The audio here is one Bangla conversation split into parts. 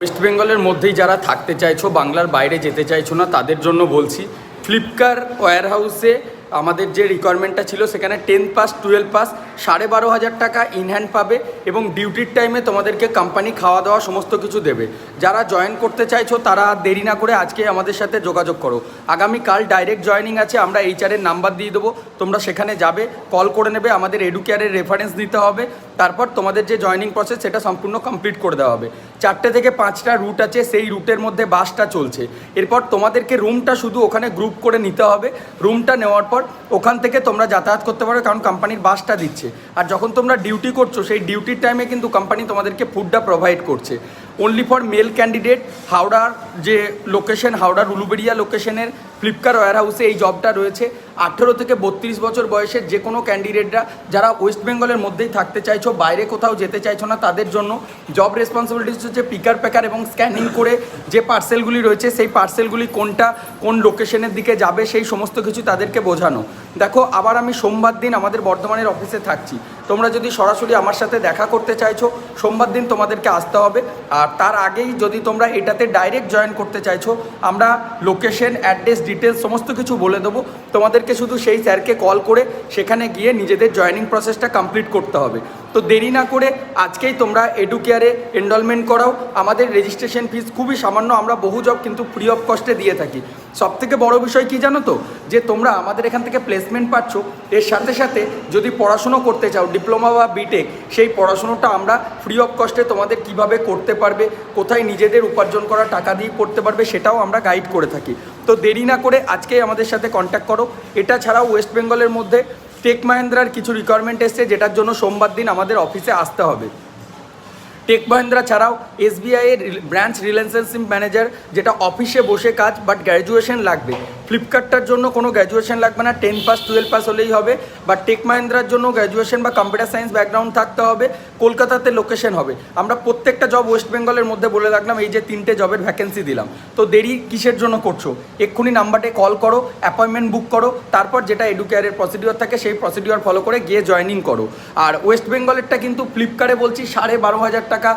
ওয়েস্ট বেঙ্গলের মধ্যেই যারা থাকতে চাইছো, বাংলার বাইরে যেতে চাইছো না, তাদের জন্য বলছি ফ্লিপকার্ট ওয়্যারহাউসে আমাদের যে রিকোয়ারমেন্টটা ছিল সেখানে 10 পাস 12 পাস 12,500 টাকা ইন হ্যান্ড পাবে এবং ডিউটির টাইমে তোমাদেরকে কোম্পানি খাওয়া দাওয়া সমস্ত কিছু দেবে। যারা জয়েন করতে চাইছো তারা দেরি না করে আজকে আমাদের সাথে যোগাযোগ করো। আগামীকাল ডাইরেক্ট জয়েনিং আছে, আমরা এইচআরের নাম্বার দিয়ে দেবো, তোমরা সেখানে যাবে, কল করে নেবে, আমাদের এডুকেয়ারের রেফারেন্স দিতে হবে, তারপর তোমাদের যে জয়েনিং প্রসেস সেটা সম্পূর্ণ কমপ্লিট করে দেওয়া হবে। 4টে থেকে 5টা রুট আছে, সেই রুটের মধ্যে বাসটা চলছে। এরপর তোমাদেরকে রুমটা শুধু ওখানে গ্রুপ করে নিতে হবে। রুমটা নেওয়ার পর ওখান থেকে তোমরা যাতায়াত করতে পারো, কারণ কোম্পানির বাসটা দিচ্ছে। আর যখন তোমরা ডিউটি করছো সেই ডিউটির টাইমে কিন্তু কোম্পানি তোমাদেরকে ফুডটা প্রোভাইড করছে। Only for male candidate. হাওড়ার যে লোকেশন, হাওড়ার উলুবেড়িয়া লোকেশনের ফ্লিপকার্ট ওয়্যারহাউসে এই জবটা রয়েছে। 18 থেকে 32 বছর বয়সের যে কোনো ক্যান্ডিডেটরা যারা ওয়েস্ট বেঙ্গলের মধ্যেই থাকতে চাইছো, বাইরে কোথাও যেতে চাইছো না, তাদের জন্য জব রেসপন্সিবিলিটিস হচ্ছে পিকার প্যাকার এবং স্ক্যানিং করে যে পার্সেলগুলি রয়েছে সেই পার্সেলগুলি কোনটা কোন লোকেশনের দিকে যাবে সেই সমস্ত কিছু তাদেরকে বোঝানো। দেখো, আবার আমি সোমবার দিন আমাদের বর্ধমানের অফিসে থাকছি। তোমরা যদি সরাসরি আমার সাথে দেখা করতে চাইছো, সোমবার দিন তোমাদেরকে আসতে হবে। আর তার আগেই যদি তোমরা এটাতে ডাইরেক্ট জয়েন করতে চাইছো, আমরা লোকেশন, অ্যাড্রেস, ডিটেলস সমস্ত কিছু বলে দেবো। তোমাদেরকে শুধু সেই স্যারকে কল করে সেখানে গিয়ে নিজেদের জয়েনিং প্রসেসটা কমপ্লিট করতে হবে। তো দেরি না করে আজকেই তোমরা এডুকেয়ারে এনরোলমেন্ট করাও। আমাদের রেজিস্ট্রেশন ফিস খুবই সামান্য, আমরা বহু জব কিন্তু ফ্রি অফ কস্টে দিয়ে থাকি। সবথেকে বড় বিষয় কি জানো তো, যে তোমরা আমাদের এখান থেকে প্লেসমেন্ট পাচ্ছ, এর সাথে সাথে যদি পড়াশুনো করতে চাও, ডিপ্লোমা বা বিটেক, সেই পড়াশুনোটা আমরা ফ্রি অফ কস্টে তোমাদের কিভাবে করতে পারবে, কোথায় নিজেদের উপার্জন করা টাকা দিয়ে করতে পারবে, সেটাও আমরা গাইড করে থাকি। তো দেরি না করে আজকেই আমাদের সাথে কন্ট্যাক্ট করো। এটা ছাড়াও ওয়েস্ট বেঙ্গলের মধ্যে টেক মাহিন্দ্রার কিছু রিকোয়ারমেন্ট এসছে, যেটার জন্য সোমবার দিন আমাদের অফিসে আসতে হবে। টেক মাহিন্দ্রা ছাড়াও এসবিআইয়ের ব্রাঞ্চ রিলেশনশিপ ম্যানেজার, যেটা অফিসে বসে কাজ, বাট গ্র্যাজুয়েশন লাগবে। ফ্লিপকার্টটার জন্য কোনো গ্র্যাজুয়েশন লাগবে না, 10 পাস 12 পাস হলেই হবে। বাট টেক মাহিন্দ্রার জন্য গ্র্যাজুয়েশন বা কম্পিউটার সায়েন্স ব্যাকগ্রাউন্ড থাকতে হবে। কলকাতাতে লোকেশন হবে। আমরা প্রত্যেকটা জব ওয়েস্ট বেঙ্গলের মধ্যে বলে রাখলাম, এই যে 3টে জবের ভ্যাকেন্সি দিলাম। তো দেরি কিসের জন্য করছো? এক্ষুনি নাম্বারে কল করো, অ্যাপয়েন্টমেন্ট বুক করো, তারপর যেটা এডুকেয়ারের প্রসিডিওর থাকে সেই প্রসিডিওর ফলো করে গিয়ে জয়েনিং করো। আর ওয়েস্ট বেঙ্গলেরটা কিন্তু ফ্লিপকার্টে বলছি 12,500 টাকা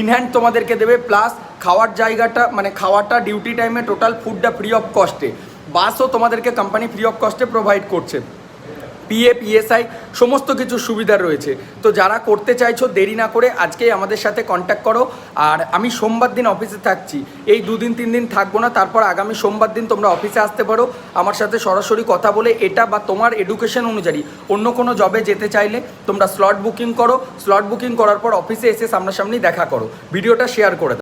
ইন হ্যান্ড তোমাদেরকে দেবে, প্লাস খাওয়ার জায়গাটা মানে খাওয়াটা ডিউটি টাইমে টোটাল ফুডটা ফ্রি অফ কস্টে। বাসও তোমাদেরকে কোম্পানি ফ্রি অফ কস্টে প্রোভাইড করছে। পিএফ, ইএসআই সমস্ত কিছু সুবিধা রয়েছে। তো যারা করতে চাইছো দেরি না করে আজকেই আমাদের সাথে কন্ট্যাক্ট করো। আর আমি সোমবার দিন অফিসে থাকছি, এই 2 দিন 3 দিন থাকবো না। তারপর আগামী সোমবার দিন তোমরা অফিসে আসতে পারো, আমার সাথে সরাসরি কথা বলে এটা বা তোমার এডুকেশন অনুযায়ী অন্য কোনো জবে যেতে চাইলে তোমরা স্লট বুকিং করো। স্লট বুকিং করার পর অফিসে এসে সামনাসামনি দেখা করো। ভিডিওটা শেয়ার করে দাও।